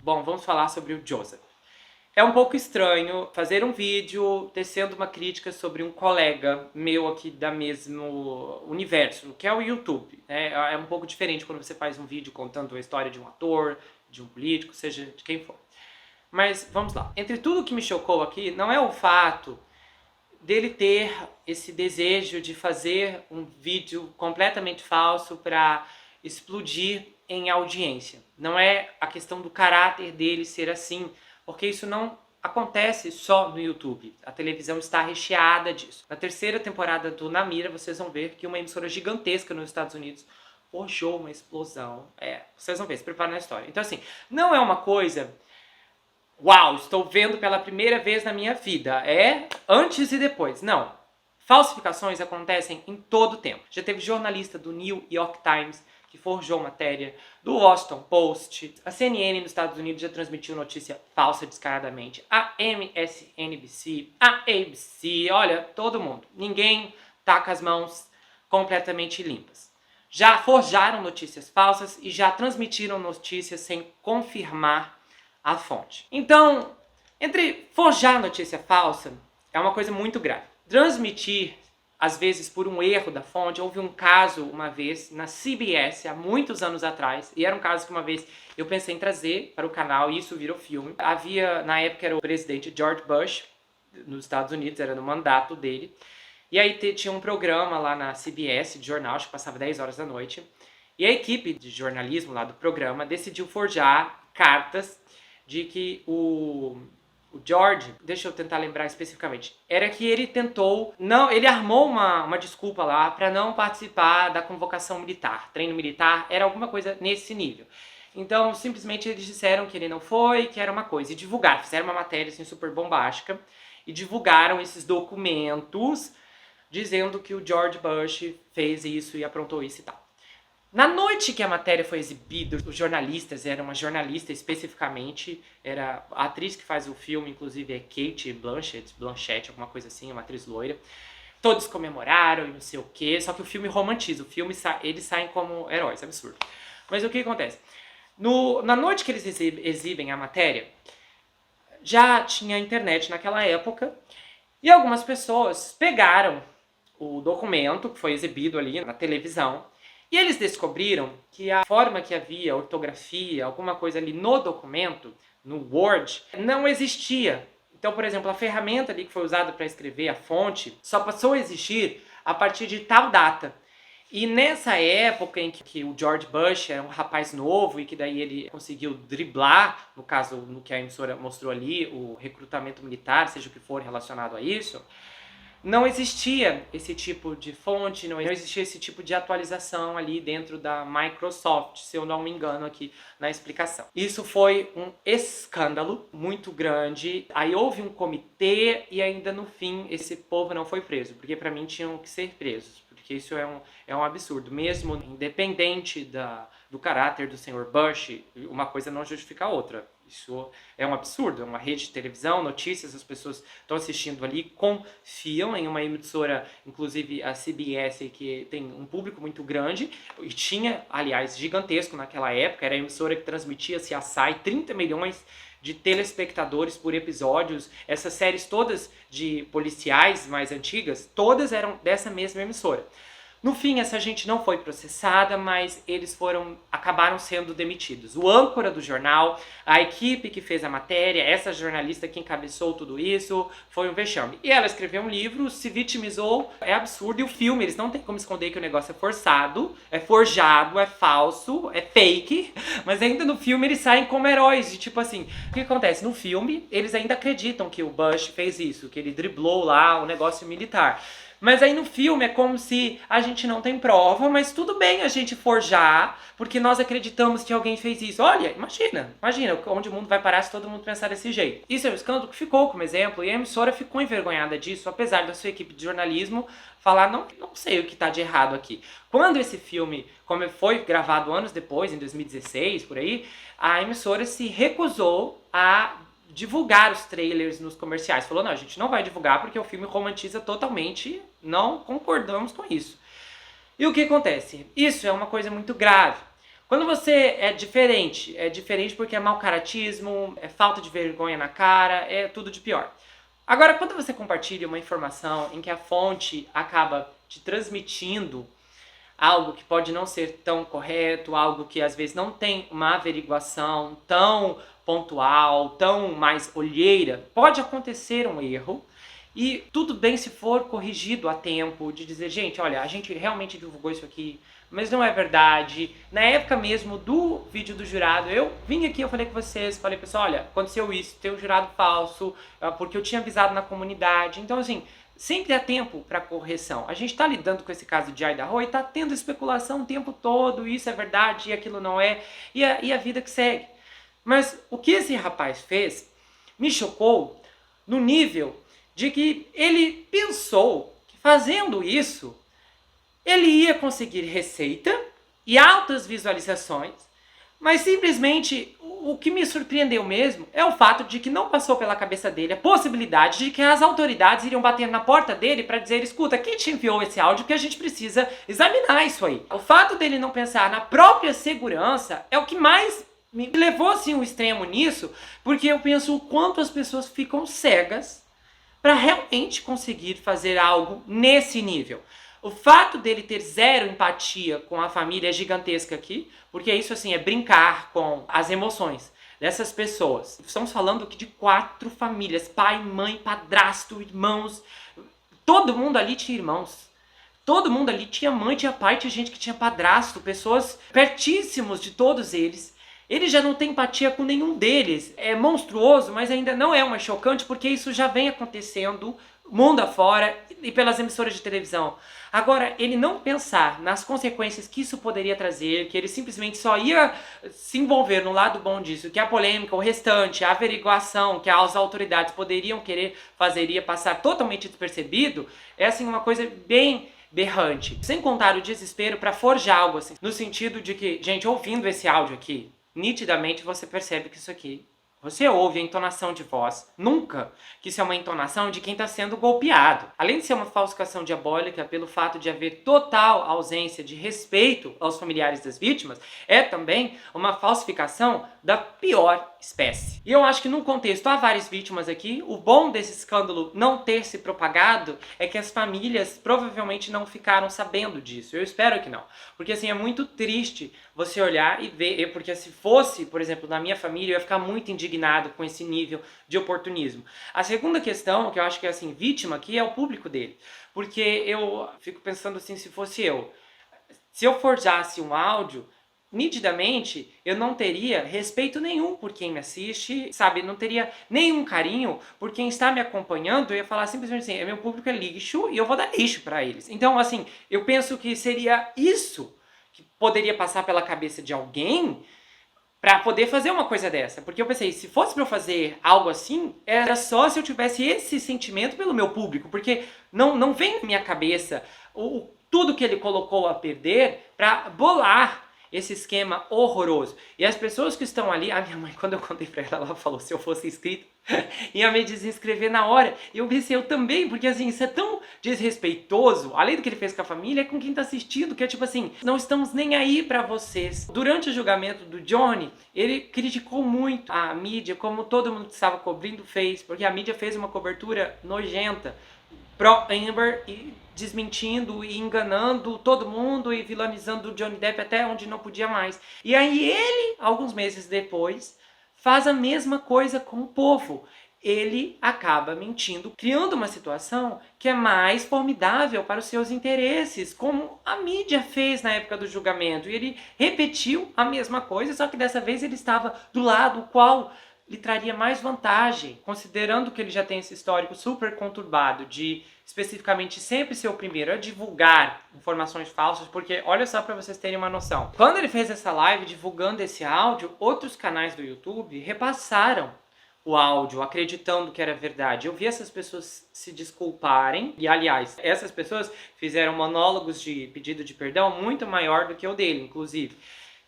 Bom, vamos falar sobre o Joseph. É um pouco estranho fazer um vídeo tecendo uma crítica sobre um colega meu aqui da mesmo universo, que é o YouTube. É um pouco diferente quando você faz um vídeo contando a história de um ator, de um político, seja de quem for. Mas vamos lá. Entre tudo que me chocou aqui, não é o fato dele ter esse desejo de fazer um vídeo completamente falso para explodir em audiência. Não é a questão do caráter dele ser assim, porque isso não acontece só no YouTube. A televisão está recheada disso. Na terceira temporada do Na Mira, vocês vão ver que uma emissora gigantesca nos Estados Unidos forjou uma explosão. Vocês vão ver, se preparem na história. Então assim, não é uma coisa... Uau, estou vendo pela primeira vez na minha vida. É antes e depois. Não. Falsificações acontecem em todo o tempo. Já teve jornalista do New York Times que forjou matéria, do Washington Post. A CNN nos Estados Unidos já transmitiu notícia falsa descaradamente. A MSNBC, a ABC, olha, todo mundo. Ninguém tá com as mãos completamente limpas. Já forjaram notícias falsas e já transmitiram notícias sem confirmar a fonte. Então, entre forjar notícia falsa é uma coisa muito grave. Transmitir, às vezes por um erro da fonte, houve um caso uma vez na CBS, há muitos anos atrás, e era um caso que uma vez eu pensei em trazer para o canal e isso virou filme. Havia, na época era o presidente George Bush, nos Estados Unidos, era no mandato dele, e aí tinha um programa lá na CBS de jornal, acho que passava 10 horas da noite, e a equipe de jornalismo lá do programa decidiu forjar cartas de que o George, deixa eu tentar lembrar especificamente, era que ele tentou, ele armou uma desculpa lá para não participar da convocação militar, treino militar, era alguma coisa nesse nível. Então, simplesmente eles disseram que ele não foi, que era uma coisa, e divulgaram, fizeram uma matéria assim super bombástica, e divulgaram esses documentos dizendo que o George Bush fez isso e aprontou isso e tal. Na noite que a matéria foi exibida, os jornalistas, era uma jornalista especificamente, era a atriz que faz o filme, inclusive é Cate Blanchett, alguma coisa assim, uma atriz loira. Todos comemoraram e não sei o quê, só que o filme romantiza, eles saem como heróis, absurdo. Mas o que acontece? Na noite que eles exibem a matéria, já tinha internet naquela época, e algumas pessoas pegaram o documento que foi exibido ali na televisão, e eles descobriram que a forma que havia, ortografia, alguma coisa ali no documento, no Word, não existia. Então, por exemplo, a ferramenta ali que foi usada para escrever a fonte só passou a existir a partir de tal data. E nessa época em que o George Bush era um rapaz novo e que daí ele conseguiu driblar, no caso, no que a emissora mostrou ali, o recrutamento militar, seja o que for relacionado a isso, não existia esse tipo de fonte, não existia esse tipo de atualização ali dentro da Microsoft, se eu não me engano aqui na explicação. Isso foi um escândalo muito grande, aí houve um comitê e ainda no fim esse povo não foi preso, porque para mim tinham que ser presos, porque isso é um absurdo, mesmo independente do caráter do Sr. Bush, uma coisa não justifica a outra. Isso é um absurdo, é uma rede de televisão, notícias, as pessoas estão assistindo ali, confiam em uma emissora, inclusive a CBS, que tem um público muito grande, e tinha, aliás, gigantesco naquela época, era a emissora que transmitia CSI, 30 milhões de telespectadores por episódios, essas séries todas de policiais mais antigas, todas eram dessa mesma emissora. No fim, essa gente não foi processada, mas eles acabaram sendo demitidos. O âncora do jornal, a equipe que fez a matéria, essa jornalista que encabeçou tudo isso, foi um vexame. E ela escreveu um livro, se vitimizou, é absurdo. E o filme, eles não tem como esconder que o negócio é forçado, é forjado, é falso, é fake. Mas ainda no filme eles saem como heróis. E tipo assim, o que acontece? No filme, eles ainda acreditam que o Bush fez isso, que ele driblou lá o negócio militar. Mas aí no filme é como se a gente não tem prova, mas tudo bem a gente forjar, porque nós acreditamos que alguém fez isso. Olha, imagina onde o mundo vai parar se todo mundo pensar desse jeito. Isso é um escândalo que ficou como exemplo, e a emissora ficou envergonhada disso, apesar da sua equipe de jornalismo falar, não sei o que está de errado aqui. Quando esse filme, como foi gravado anos depois, em 2016, por aí, a emissora se recusou a divulgar os trailers nos comerciais. Falou, não, a gente não vai divulgar porque o filme romantiza totalmente, não concordamos com isso. E o que acontece? Isso é uma coisa muito grave. Quando você é diferente porque é mau caratismo, é falta de vergonha na cara, é tudo de pior. Agora, quando você compartilha uma informação em que a fonte acaba te transmitindo algo que pode não ser tão correto, algo que às vezes não tem uma averiguação tão pontual, tão mais olheira, pode acontecer um erro. E tudo bem se for corrigido a tempo, de dizer, gente, olha, a gente realmente divulgou isso aqui, mas não é verdade. Na época mesmo do vídeo do jurado, eu vim aqui, eu falei com vocês, falei, pessoal, olha, aconteceu isso, tem um jurado falso, porque eu tinha avisado na comunidade. Então, assim, sempre há tempo para correção. A gente está lidando com esse caso de Idaho e está tendo especulação o tempo todo, isso é verdade e aquilo não é, e a vida que segue. Mas o que esse rapaz fez me chocou no nível de que ele pensou que fazendo isso, ele ia conseguir receita e altas visualizações, mas simplesmente o que me surpreendeu mesmo é o fato de que não passou pela cabeça dele a possibilidade de que as autoridades iriam bater na porta dele para dizer, escuta, quem te enviou esse áudio que a gente precisa examinar isso aí. O fato dele não pensar na própria segurança é o que mais me levou assim ao extremo nisso, porque eu penso o quanto as pessoas ficam cegas para realmente conseguir fazer algo nesse nível. O fato dele ter zero empatia com a família é gigantesca aqui, porque isso assim é brincar com as emoções dessas pessoas. Estamos falando aqui de 4 famílias, pai, mãe, padrasto, irmãos, todo mundo ali tinha irmãos. Todo mundo ali tinha mãe, tinha pai, tinha gente que tinha padrasto, pessoas pertíssimos de todos eles. Ele já não tem empatia com nenhum deles. É monstruoso, mas ainda não é uma chocante, porque isso já vem acontecendo mundo afora e pelas emissoras de televisão. Agora, ele não pensar nas consequências que isso poderia trazer, que ele simplesmente só ia se envolver no lado bom disso, que a polêmica, o restante, a averiguação que as autoridades poderiam querer fazer ia passar totalmente despercebido, é assim uma coisa bem berrante. Sem contar o desespero para forjar algo assim, no sentido de que, gente, ouvindo esse áudio aqui, nitidamente você percebe que isso aqui, você ouve a entonação de voz, nunca que isso é uma entonação de quem está sendo golpeado. Além de ser uma falsificação diabólica pelo fato de haver total ausência de respeito aos familiares das vítimas, é também uma falsificação da pior espécie. E eu acho que no contexto há várias vítimas aqui, o bom desse escândalo não ter se propagado é que as famílias provavelmente não ficaram sabendo disso. Eu espero que não. Porque assim, é muito triste você olhar e ver, porque se fosse, por exemplo, na minha família, eu ia ficar muito indignado com esse nível de oportunismo. A segunda questão, que eu acho que é assim, vítima aqui, é o público dele. Porque eu fico pensando assim, se fosse eu, se eu forjasse um áudio, nitidamente eu não teria respeito nenhum por quem me assiste, sabe? Não teria nenhum carinho por quem está me acompanhando. Eu ia falar simplesmente assim, meu público é lixo e eu vou dar lixo para eles. Então, assim, eu penso que seria isso que poderia passar pela cabeça de alguém para poder fazer uma coisa dessa. Porque eu pensei, se fosse para eu fazer algo assim, era só se eu tivesse esse sentimento pelo meu público, porque não vem na minha cabeça tudo que ele colocou a perder para bolar esse esquema horroroso. E as pessoas que estão ali, a minha mãe, quando eu contei pra ela, ela falou, se eu fosse inscrito, ia me desinscrever na hora. E eu pensei, eu também, porque assim, isso é tão desrespeitoso, além do que ele fez com a família, é com quem tá assistindo, que é tipo assim, não estamos nem aí pra vocês. Durante o julgamento do Johnny, ele criticou muito a mídia, como todo mundo que estava cobrindo fez, porque a mídia fez uma cobertura nojenta pró-Amber e desmentindo e enganando todo mundo e vilanizando o Johnny Depp até onde não podia mais. E aí ele, alguns meses depois, faz a mesma coisa com o povo. Ele acaba mentindo, criando uma situação que é mais formidável para os seus interesses, como a mídia fez na época do julgamento. E ele repetiu a mesma coisa, só que dessa vez ele estava do lado qual lhe traria mais vantagem, considerando que ele já tem esse histórico super conturbado de especificamente sempre ser o primeiro a divulgar informações falsas, porque olha só para vocês terem uma noção. Quando ele fez essa live divulgando esse áudio, outros canais do YouTube repassaram o áudio, acreditando que era verdade. Eu vi essas pessoas se desculparem, e aliás, essas pessoas fizeram monólogos de pedido de perdão muito maior do que o dele, inclusive.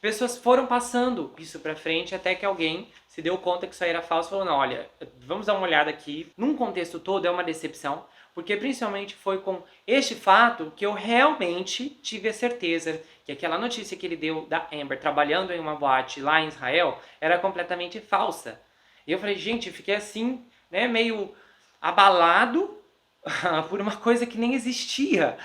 Pessoas foram passando isso pra frente até que alguém se deu conta que isso aí era falso e falou, não, olha, vamos dar uma olhada aqui. Num contexto todo é uma decepção. porque principalmente foi com este fato que eu realmente tive a certeza que aquela notícia que ele deu da Amber trabalhando em uma boate lá em Israel era completamente falsa. E eu falei, gente, eu fiquei assim, né, meio abalado por uma coisa que nem existia.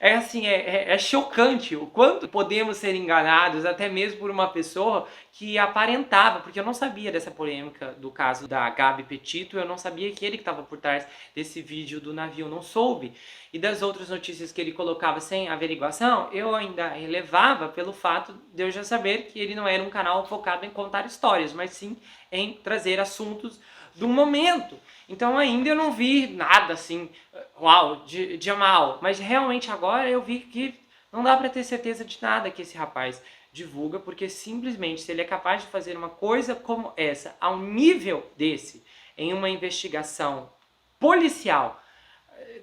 É assim, é chocante o quanto podemos ser enganados até mesmo por uma pessoa que aparentava, porque eu não sabia dessa polêmica do caso da Gabi Petito, eu não sabia que ele estava por trás desse vídeo do navio, não soube. E das outras notícias que ele colocava sem averiguação, eu ainda relevava pelo fato de eu já saber que ele não era um canal focado em contar histórias, mas sim em trazer assuntos do momento. Então ainda eu não vi nada assim, uau, de mal. Mas realmente agora eu vi que não dá para ter certeza de nada que esse rapaz divulga, porque simplesmente se ele é capaz de fazer uma coisa como essa, ao nível desse, em uma investigação policial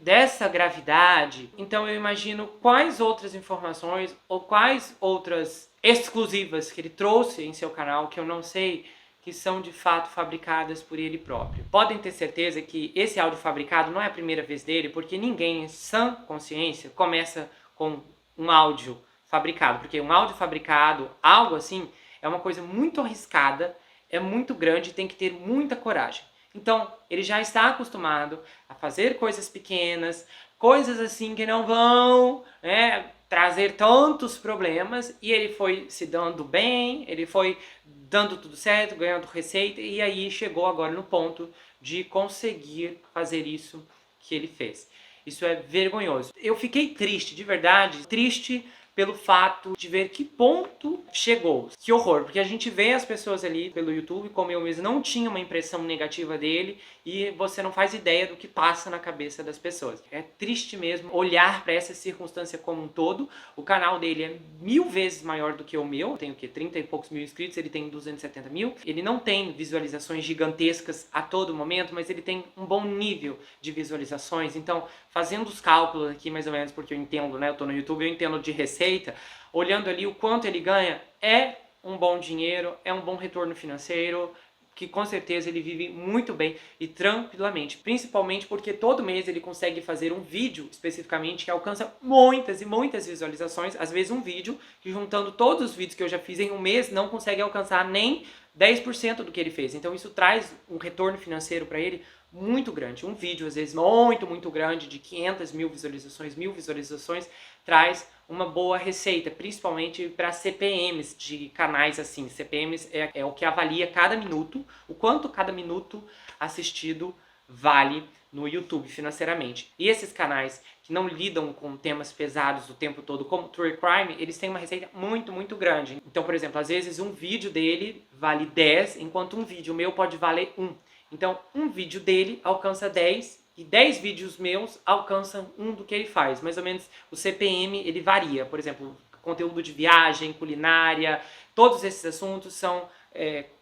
dessa gravidade, então eu imagino quais outras informações ou quais outras exclusivas que ele trouxe em seu canal que eu não sei, que são de fato fabricadas por ele próprio. Podem ter certeza que esse áudio fabricado não é a primeira vez dele, porque ninguém em sã consciência começa com um áudio fabricado, porque um áudio fabricado, algo assim, é uma coisa muito arriscada, é muito grande e tem que ter muita coragem. Então, ele já está acostumado a fazer coisas pequenas, coisas assim que não vão, né, trazer tantos problemas, e ele foi se dando bem, ele foi dando tudo certo, ganhando receita, e aí chegou agora no ponto de conseguir fazer isso que ele fez. Isso é vergonhoso. Eu fiquei triste, de verdade, triste pelo fato de ver que ponto chegou. Que horror, porque a gente vê as pessoas ali pelo YouTube, como eu mesmo não tinha uma impressão negativa dele, e você não faz ideia do que passa na cabeça das pessoas. É triste mesmo olhar para essa circunstância como um todo. O canal dele é 1000 vezes maior do que o meu, tem o que, 30 e poucos mil inscritos, ele tem 270 mil. Ele não tem visualizações gigantescas a todo momento, mas ele tem um bom nível de visualizações. Então, fazendo os cálculos aqui mais ou menos, porque eu entendo, né, eu tô no YouTube, eu entendo de receita, olhando ali o quanto ele ganha, é um bom dinheiro, é um bom retorno financeiro, que com certeza ele vive muito bem e tranquilamente, principalmente porque todo mês ele consegue fazer um vídeo especificamente que alcança muitas e muitas visualizações, às vezes um vídeo que juntando todos os vídeos que eu já fiz em um mês não consegue alcançar nem 10% do que ele fez, então isso traz um retorno financeiro para ele muito grande. Um vídeo, às vezes, muito grande, de 500 mil visualizações, 1000 visualizações, traz uma boa receita, principalmente para CPMs de canais assim. CPMs é o que avalia cada minuto, o quanto cada minuto assistido vale no YouTube financeiramente. E esses canais que não lidam com temas pesados o tempo todo, como True Crime, eles têm uma receita muito grande. Então, por exemplo, às vezes um vídeo dele vale 10, enquanto um vídeo meu pode valer 1. Então, um vídeo dele alcança 10 e 10 vídeos meus alcançam um do que ele faz. Mais ou menos o CPM ele varia. Por exemplo, conteúdo de viagem, culinária, todos esses assuntos são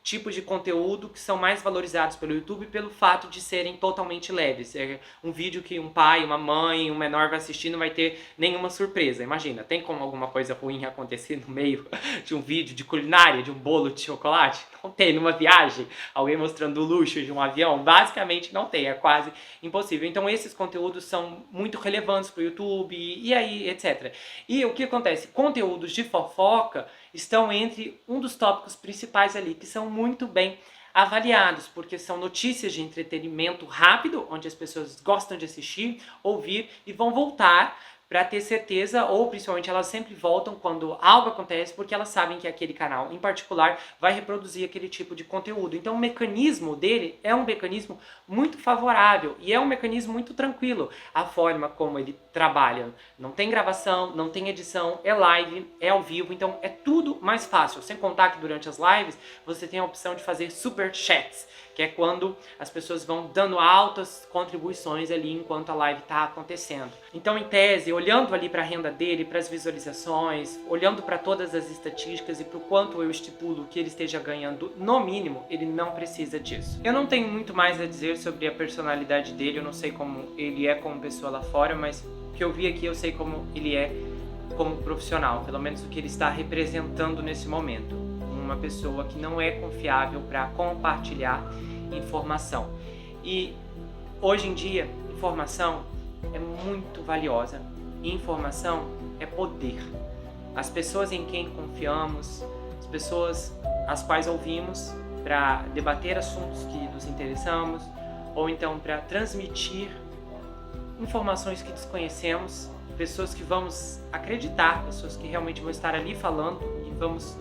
tipos de conteúdo que são mais valorizados pelo YouTube pelo fato de serem totalmente leves. É um vídeo que um pai, uma mãe, um menor vai assistir não vai ter nenhuma surpresa. Imagina, tem como alguma coisa ruim acontecer no meio de um vídeo de culinária, de um bolo de chocolate? Não tem. Numa viagem, alguém mostrando o luxo de um avião? Basicamente não tem, é quase impossível. Então esses conteúdos são muito relevantes para o YouTube e aí, etc. E o que acontece? Conteúdos de fofoca estão entre um dos tópicos principais ali, que são muito bem avaliados, porque são notícias de entretenimento rápido, onde as pessoas gostam de assistir, ouvir e vão voltar para ter certeza, ou principalmente elas sempre voltam quando algo acontece, porque elas sabem que aquele canal em particular vai reproduzir aquele tipo de conteúdo. Então o mecanismo dele é um mecanismo muito favorável e é um mecanismo muito tranquilo. A forma como ele trabalha, não tem gravação, não tem edição, é live, é ao vivo, então é tudo mais fácil. Sem contar que durante as lives você tem a opção de fazer super chats, que é quando as pessoas vão dando altas contribuições ali enquanto a live está acontecendo. Então, em tese, olhando ali para a renda dele, para as visualizações, olhando para todas as estatísticas e para o quanto eu estipulo que ele esteja ganhando, no mínimo, ele não precisa disso. Eu não tenho muito mais a dizer sobre a personalidade dele, eu não sei como ele é como pessoa lá fora, mas o que eu vi aqui eu sei como ele é como profissional, pelo menos o que ele está representando nesse momento. Uma pessoa que não é confiável para compartilhar informação. E hoje em dia informação é muito valiosa. Informação é poder. As pessoas em quem confiamos, as pessoas as quais ouvimos para debater assuntos que nos interessamos, ou então para transmitir informações que desconhecemos, pessoas que vamos acreditar, pessoas que realmente vão estar ali falando e vamos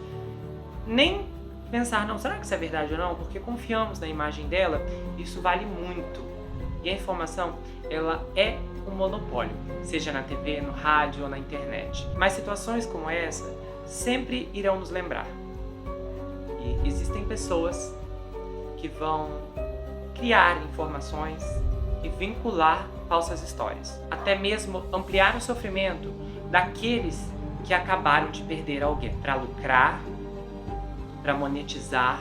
nem pensar, não, será que isso é verdade ou não? Porque confiamos na imagem dela, isso vale muito. E a informação, ela é um monopólio, seja na TV, no rádio ou na internet. Mas situações como essa sempre irão nos lembrar. E existem pessoas que vão criar informações e vincular falsas histórias. Até mesmo ampliar o sofrimento daqueles que acabaram de perder alguém. Para lucrar, para monetizar,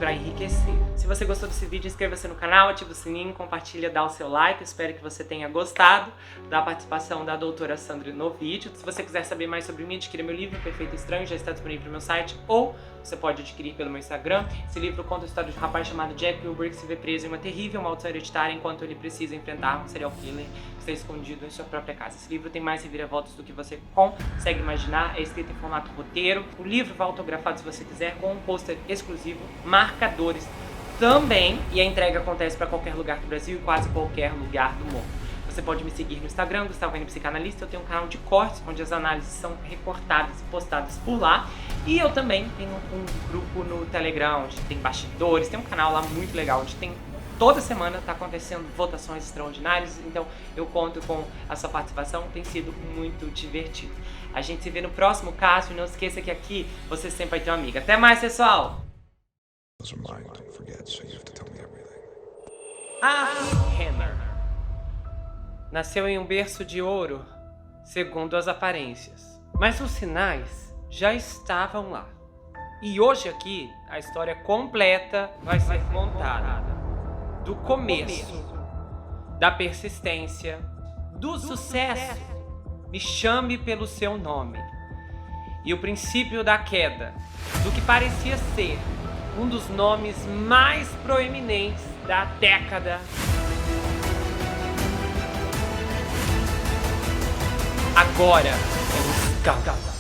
para enriquecer. Se você gostou desse vídeo, inscreva-se no canal, ative o sininho, compartilha, dá o seu like. Espero que você tenha gostado da participação da doutora Sandra no vídeo. Se você quiser saber mais sobre mim, adquira meu livro Perfeito Estranho, já está disponível no meu site, ou você pode adquirir pelo meu Instagram. Esse livro conta a história de um rapaz chamado Jack Wilbur que se vê preso em uma terrível maldição hereditária enquanto ele precisa enfrentar um serial killer que está escondido em sua própria casa. Esse livro tem mais reviravoltas do que você consegue imaginar, é escrito em formato roteiro. O livro vai autografado se você quiser, com um pôster exclusivo, marcadores também, e a entrega acontece para qualquer lugar do Brasil e quase qualquer lugar do mundo. Você pode me seguir no Instagram, Gustavo N Psicanalista. Eu tenho um canal de cortes, onde as análises são recortadas e postadas por lá. E eu também tenho um grupo no Telegram, onde tem bastidores, tem um canal lá muito legal, onde tem toda semana está acontecendo votações extraordinárias. Então eu conto com a sua participação, tem sido muito divertido. A gente se vê no próximo caso e não esqueça que aqui você sempre vai ter uma amiga. Até mais, pessoal! Hammer nasceu em um berço de ouro, segundo as aparências. Mas os sinais já estavam lá. E hoje aqui, a história completa vai ser contada. Do começo, da persistência, do sucesso. Me chame pelo seu nome. E o princípio da queda, do que parecia ser um dos nomes mais proeminentes da década. Agora é um escândalo.